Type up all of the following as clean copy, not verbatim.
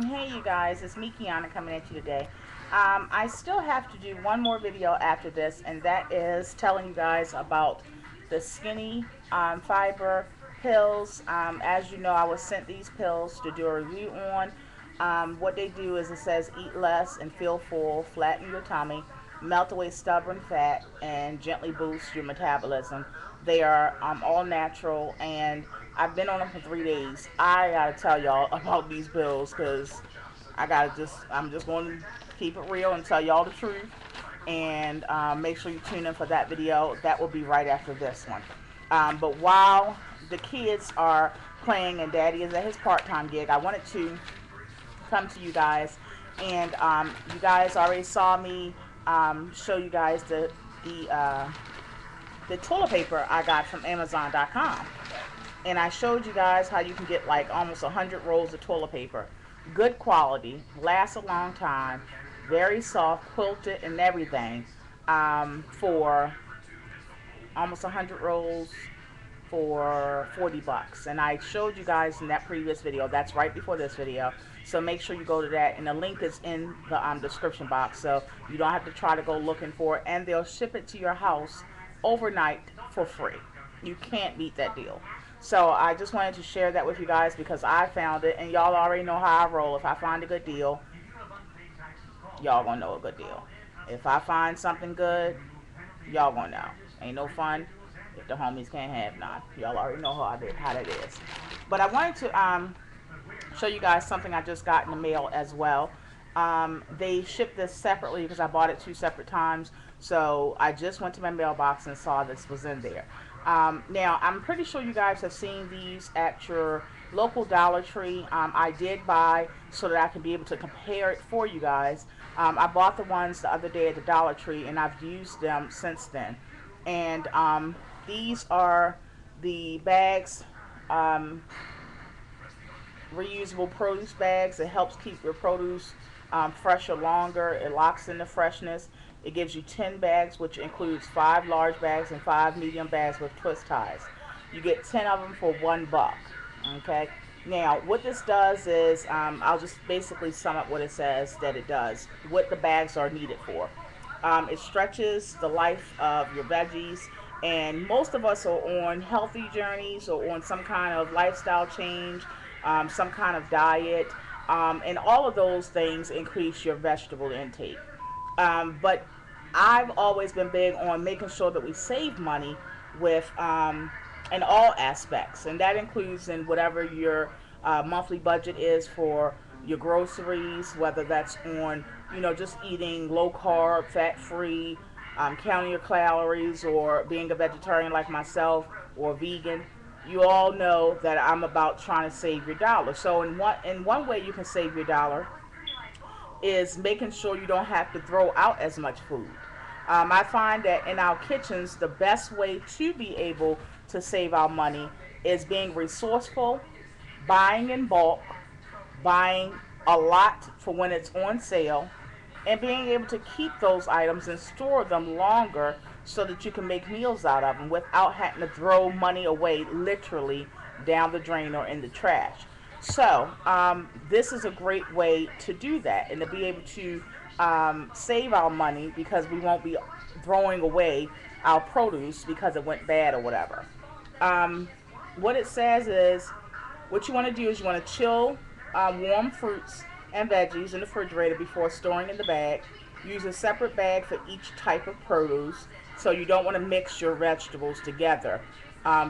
Hey you guys, it's me Kiana coming at you today. I still have to do one more video after this, and that is telling you guys about the skinny fiber pills. As you know, I was sent these pills to do a review on. What they do is it says eat less and feel full, flatten your tummy, melt away stubborn fat, and gently boost your metabolism. They are all natural, and I've been on them for 3 days. I gotta tell y'all about these pills because I'm just going to keep it real and tell y'all the truth. And make sure you tune in for that video. That will be right after this one. But while the kids are playing and Daddy is at his part-time gig, I wanted to come to you guys, and you guys already saw me show you guys the toilet paper I got from Amazon.com, and I showed you guys how you can get like almost 100 rolls of toilet paper, good quality, lasts a long time, very soft, quilted and everything, for almost 100 rolls for 40 bucks. And I showed you guys in that previous video. That's right before this video, so make sure you go to that, and the link is in the description box, so you don't have to try to go looking for it, and they'll ship it to your house overnight for free. You can't beat that deal. So I just wanted to share that with you guys because I found it, and y'all already know how I roll. If I find a good deal, y'all gonna know a good deal. If I find something good, y'all gonna know. Ain't no fun if the homies can't have none. Y'all already know how that is. But I wanted to show you guys something I just got in the mail as well. They shipped this separately because I bought it 2 separate times. So I just went to my mailbox and saw this was in there. Now, I'm pretty sure you guys have seen these at your local Dollar Tree. I did buy so that I can be able to compare it for you guys. I bought the ones the other day at the Dollar Tree, and I've used them since then. And these are the bags, reusable produce bags. It helps keep your produce fresher longer. It locks in the freshness. It gives you 10 bags, which includes 5 large bags and 5 medium bags with twist ties. You get 10 of them for $1. Okay. Now, what this does is, I'll just basically sum up what it says that it does, what the bags are needed for. It stretches the life of your veggies, and most of us are on healthy journeys or on some kind of lifestyle change, some kind of diet, and all of those things increase your vegetable intake. But I've always been big on making sure that we save money with in all aspects, and that includes in whatever your monthly budget is for your groceries, whether that's on just eating low carb, fat free, counting your calories, or being a vegetarian like myself or vegan. You all know that I'm about trying to save your dollar. So in one way you can save your dollar is making sure you don't have to throw out as much food. I find that in our kitchens, the best way to be able to save our money is being resourceful, buying in bulk, buying a lot for when it's on sale, and being able to keep those items and store them longer so that you can make meals out of them without having to throw money away literally down the drain or in the trash. So this is a great way to do that and to be able to save our money because we won't be throwing away our produce because it went bad or whatever. What it says is what you want to do is you want to chill warm fruits and veggies in the refrigerator before storing in the bag. Use a separate bag for each type of produce, so you don't want to mix your vegetables together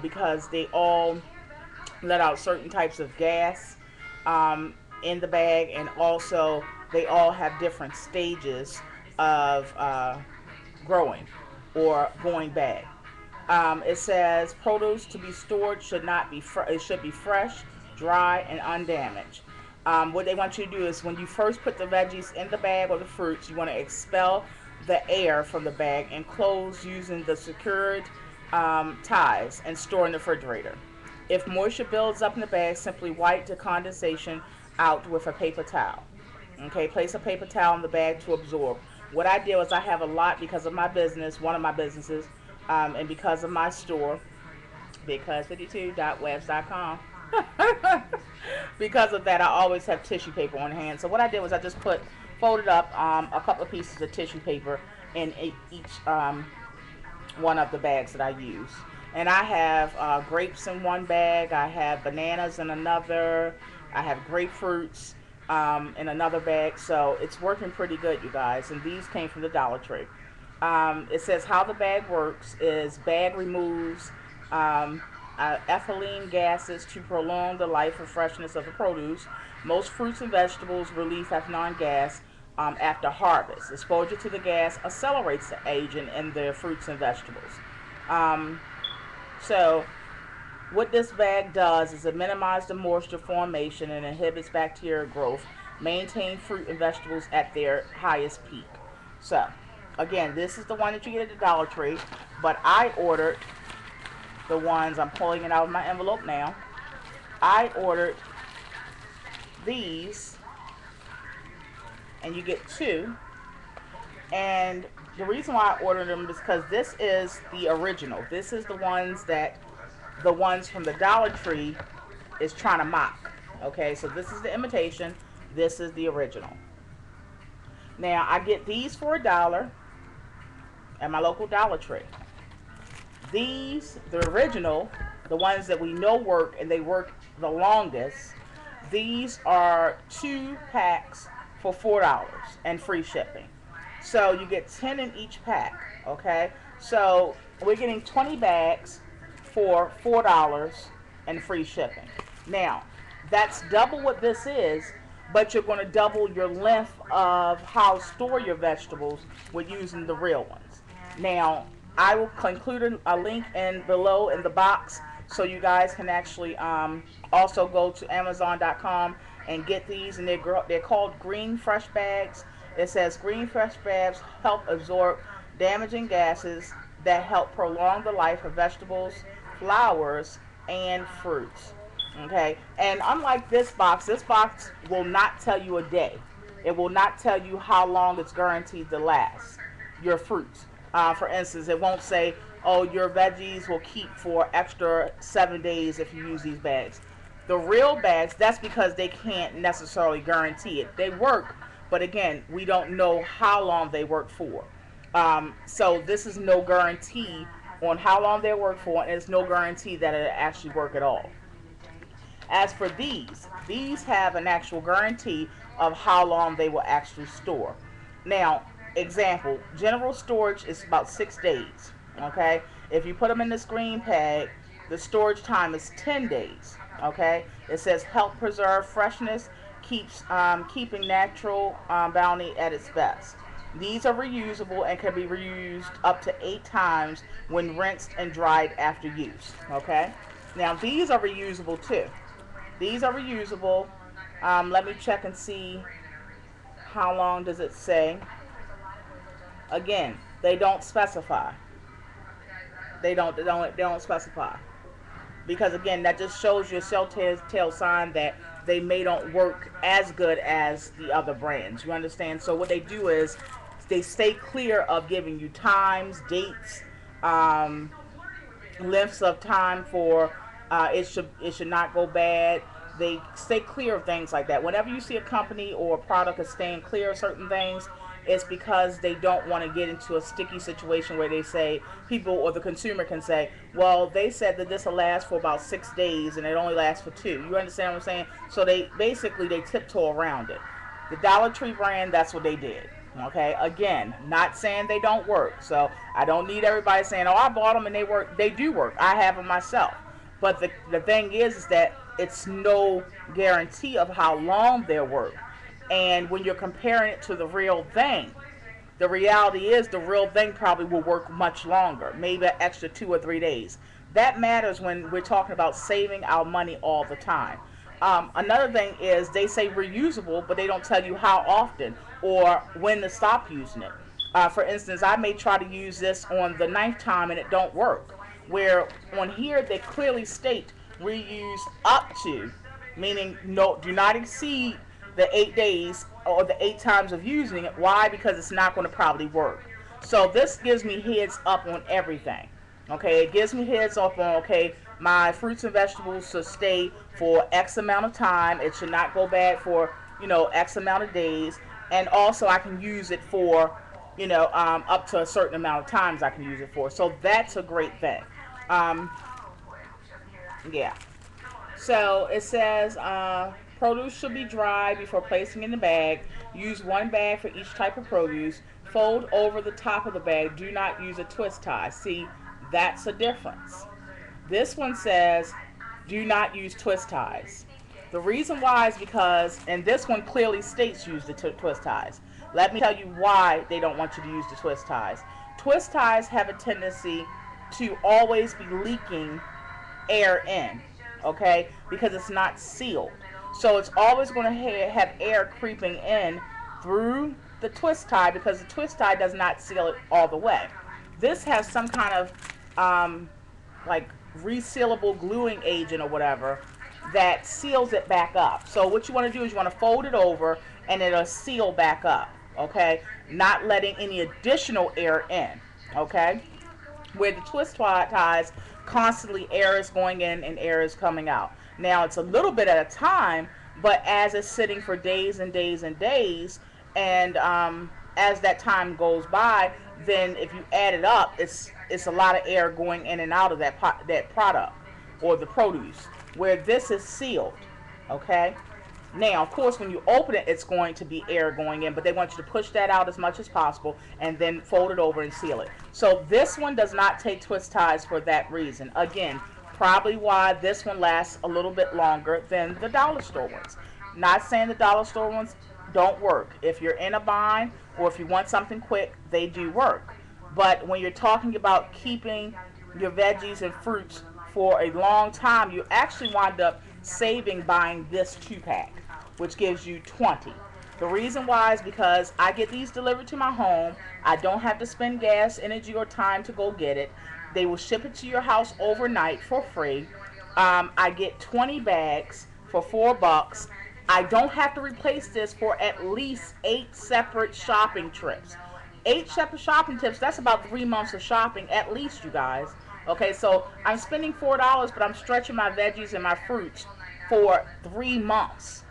because they all let out certain types of gas in the bag, and also they all have different stages of growing or going bad. It says produce to be stored should not be it should be fresh, dry, and undamaged. What they want you to do is when you first put the veggies in the bag or the fruits, you want to expel the air from the bag and close using the secured ties and store in the refrigerator. If moisture builds up in the bag, simply wipe the condensation out with a paper towel. Okay, place a paper towel in the bag to absorb. What I did was I have a lot because of my business, one of my businesses, and because of my store, big52.webs.com. Because of that, I always have tissue paper on hand. So what I did was I just folded up a couple of pieces of tissue paper in each one of the bags that I use. And I have grapes in one bag, I have bananas in another, I have grapefruits in another bag. So it's working pretty good, you guys. And these came from the Dollar Tree. It says how the bag works is bag removes ethylene gases to prolong the life and freshness of the produce. Most fruits and vegetables release ethylene gas after harvest. Exposure to the gas accelerates the aging in the fruits and vegetables. So what this bag does is it minimizes the moisture formation and inhibits bacterial growth, maintain fruit and vegetables at their highest peak. So again, this is the one that you get at the Dollar Tree, but I ordered the ones, I'm pulling it out of my envelope now. I ordered these, and you get two. And the reason why I ordered them is because this is the original. This is the ones from the Dollar Tree is trying to mock. Okay, so this is the imitation. This is the original. Now I get these for $1 at my local Dollar Tree. These, the original, the ones that we know work and they work the longest, these are 2 packs for $4 and free shipping. So you get 10 in each pack, okay? So we're getting 20 bags for $4 and free shipping. Now, that's double what this is, but you're going to double your length of how to store your vegetables with using the real ones. Now, I will include a link below in the box so you guys can actually also go to Amazon.com and get these. And they're called Green Fresh Bags. It says Green Fresh Bags help absorb damaging gases that help prolong the life of vegetables, flowers, and fruits. Okay, and unlike this box will not tell you a day. It will not tell you how long it's guaranteed to last, your fruits. For instance, it won't say, oh, your veggies will keep for extra 7 days if you use these bags. The real bags, that's because they can't necessarily guarantee it. They work, but again, we don't know how long they work for. So this is no guarantee on how long they work for, and it's no guarantee that it'll actually work at all. As for these have an actual guarantee of how long they will actually store. Now, example, general storage is about 6 days. Okay, if you put them in this green bag, the storage time is 10 days. Okay, it says help preserve freshness, keeping natural bounty at its best. These are reusable and can be reused up to 8 times when rinsed and dried after use. Okay, now these are reusable too. These are reusable. Let me check and see how long does it say. Again, they don't specify. They don't specify. Because again, that just shows you a telltale sign that they may not work as good as the other brands. You understand? So what they do is they stay clear of giving you times, dates, lengths of time for it should not go bad. They stay clear of things like that. Whenever you see a company or a product is staying clear of certain things, it's because they don't want to get into a sticky situation where they say, people or the consumer can say, well, they said that this will last for about 6 days and it only lasts for 2. You understand what I'm saying? So they tiptoe around it. The Dollar Tree brand, that's what they did. Okay, again, not saying they don't work. So I don't need everybody saying, oh, I bought them and they work. They do work. I have them myself. But the thing is that it's no guarantee of how long they'll work. And when you're comparing it to the real thing, the reality is the real thing probably will work much longer, maybe an extra 2 or 3 days. That matters when we're talking about saving our money all the time. Another thing is they say reusable, but they don't tell you how often or when to stop using it. For instance, I may try to use this on the 9th time and it don't work. Where on here they clearly state reuse up to, meaning do not exceed the 8 days or the 8 times of using it. Why? Because it's not going to probably work. So this gives me heads up on everything. Okay, it gives me heads up on, okay, my fruits and vegetables should stay for X amount of time. It should not go bad for, X amount of days. And also I can use it for, up to a certain amount of times I can use it for. So that's a great thing. Um, yeah. So it says produce should be dry before placing in the bag. Use one bag for each type of produce. Fold over the top of the bag. Do not use a twist tie. See, that's a difference. This one says do not use twist ties. The reason why is because, and this one clearly states use the twist ties. Let me tell you why they don't want you to use the twist ties. Twist ties have a tendency to always be leaking air in, okay, because it's not sealed. So it's always going to have air creeping in through the twist tie because the twist tie does not seal it all the way. This has some kind of like resealable gluing agent or whatever that seals it back up. So what you want to do is you want to fold it over and it'll seal back up, okay, not letting any additional air in, okay. Where the twist ties, constantly air is going in and air is coming out. Now it's a little bit at a time, but as it's sitting for days and days and days, and as that time goes by, then if you add it up, it's a lot of air going in and out of that product or the produce. Where this is sealed, okay. Now, of course, when you open it, it's going to be air going in, but they want you to push that out as much as possible and then fold it over and seal it. So this one does not take twist ties for that reason. Again, probably why this one lasts a little bit longer than the dollar store ones. Not saying the dollar store ones don't work. If you're in a bind or if you want something quick, they do work. But when you're talking about keeping your veggies and fruits for a long time, you actually wind up saving buying this 2-pack, which gives you 20. The reason why is because I get these delivered to my home. I don't have to spend gas, energy, or time to go get it. They will ship it to your house overnight for free. I get 20 bags for $4. I don't have to replace this for at least 8 separate shopping trips. 8 separate shopping trips, that's about 3 months of shopping at least, you guys. Okay, so I'm spending $4, but I'm stretching my veggies and my fruits for 3 months.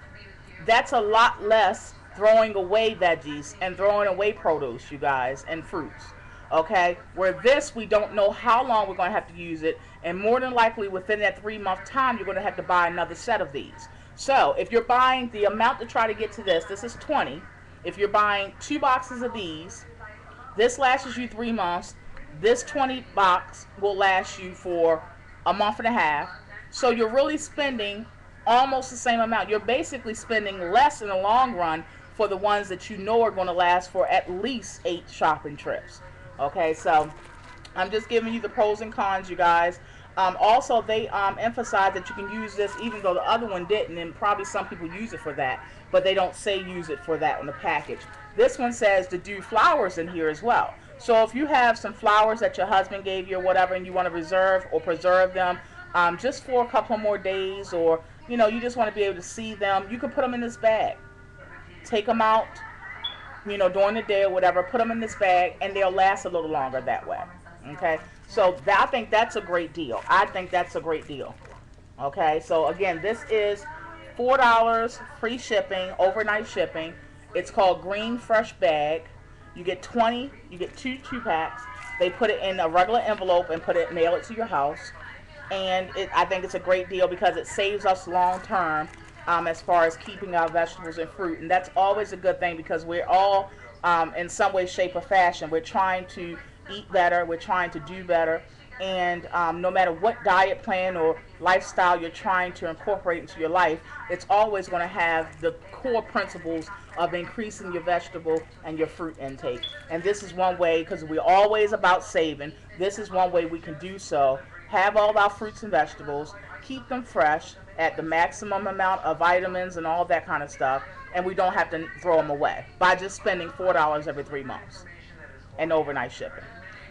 That's a lot less throwing away veggies and throwing away produce, you guys, and fruits. Okay, where this, we don't know how long we're going to have to use it, and more than likely within that 3-month time, you're going to have to buy another set of these. So if you're buying the amount to try to get to this is 20. If you're buying 2 boxes of these, this lasts you 3 months. This 20 box will last you for a month and a half. So you're really spending almost the same amount. You're basically spending less in the long run for the ones that you know are going to last for at least 8 shopping trips. Okay, so I'm just giving you the pros and cons, you guys. Also, they emphasize that you can use this even though the other one didn't, and probably some people use it for that, but they don't say use it for that on the package. This one says to do flowers in here as well. So if you have some flowers that your husband gave you or whatever and you want to reserve or preserve them just for a couple more days, or you just want to be able to see them, you can put them in this bag. Take them out, during the day or whatever, put them in this bag and they'll last a little longer that way. Okay, so I think that's a great deal. I think that's a great deal. Okay, so again, this is $4, free shipping, overnight shipping. It's called Green Fresh Bag. You get 20, you get 2 packs. They put it in a regular envelope and mail it to your house. And I think it's a great deal because it saves us long term as far as keeping our vegetables and fruit. And that's always a good thing because we're all, in some way, shape, or fashion, we're trying to eat better, we're trying to do better. And no matter what diet plan or lifestyle you're trying to incorporate into your life, it's always going to have the core principles of increasing your vegetable and your fruit intake. And this is one way, because we're always about saving, this is one way we can do so. Have all our fruits and vegetables, keep them fresh at the maximum amount of vitamins and all that kind of stuff, and we don't have to throw them away by just spending $4 every 3 months and overnight shipping.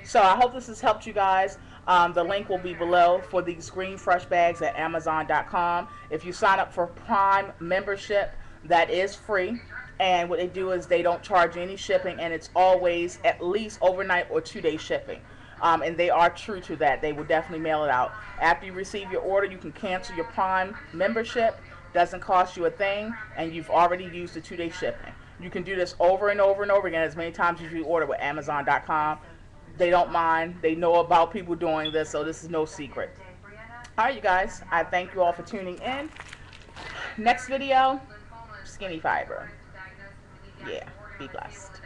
So I hope this has helped you guys. The link will be below for these Green Fresh Bags at Amazon.com. If you sign up for Prime membership, that is free. And what they do is they don't charge any shipping, and it's always at least overnight or 2-day shipping. And they are true to that. They will definitely mail it out. After you receive your order, you can cancel your Prime membership. Doesn't cost you a thing, and you've already used the 2-day shipping. You can do this over and over and over again as many times as you order with Amazon.com. They don't mind. They know about people doing this, so this is no secret. All right, you guys. I thank you all for tuning in. Next video, skinny fiber. Yeah, be blessed.